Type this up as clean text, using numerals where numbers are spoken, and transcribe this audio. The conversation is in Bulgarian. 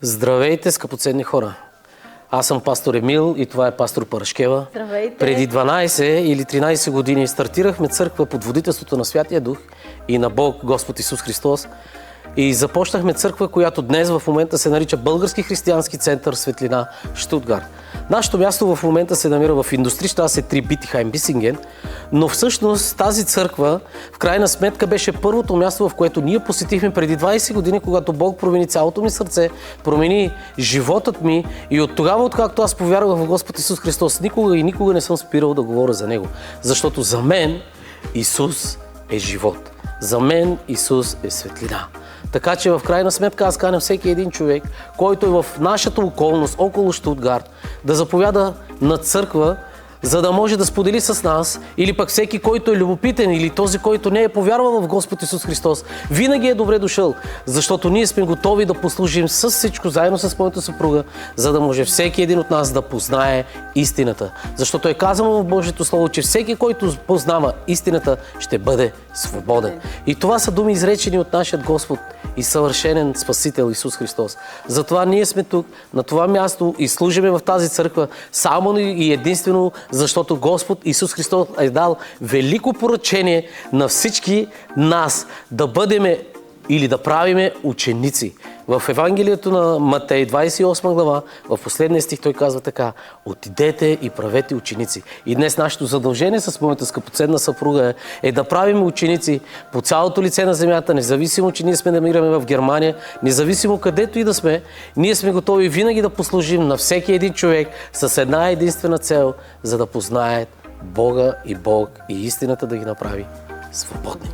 Здравейте, скъпоценни хора! Аз съм пастор Емил и това е пастор Парашкева. Здравейте! Преди 12 или 13 години стартирахме църква под водителството на Святия Дух и на Бог, Господ Исус Христос. И започнахме църква, която днес в момента се нарича Български християнски център Светлина Щутгарт. Нашето място в момента се намира в Индустриштрасе 3 Битихайм Бисинген, но всъщност тази църква в крайна сметка беше първото място, в което ние посетихме преди 20 години, когато Бог промени цялото ми сърце, промени животът ми и от тогава, откакто аз повярвах в Господ Исус Христос, никога и никога не съм спирал да говоря за Него. Защото за мен Исус е живот. За мен Исус е светлина. Така че в крайна сметка аз каня всеки един човек, който е в нашата околност, около Щутгарт, да заповяда на църква, за да може да сподели с нас, или пък всеки, който е любопитен, или този, който не е повярвал в Господ Исус Христос, винаги е добре дошъл, защото ние сме готови да послужим с всичко, заедно с моята съпруга, за да може всеки един от нас да познае истината. Защото е казано в Божието Слово, че всеки, който познава истината, ще бъде свободен. И това са думи изречени от нашия Господ и съвършенен Спасител Исус Христос. Затова ние сме тук, на това място и служиме в тази църква само и единствено, защото Господ Исус Христос е дал велико поръчение на всички нас да бъдеме или да правиме ученици. В Евангелието на Матей, 28 глава, в последния стих той казва така: отидете и правете ученици. И днес нашето задължение с моята скъпоценна съпруга е да правим ученици по цялото лице на земята, независимо, че ние сме намираме в Германия, независимо където и да сме, ние сме готови винаги да послужим на всеки един човек с една единствена цел, за да познаят Бога и Бог и истината да ги направи свободни.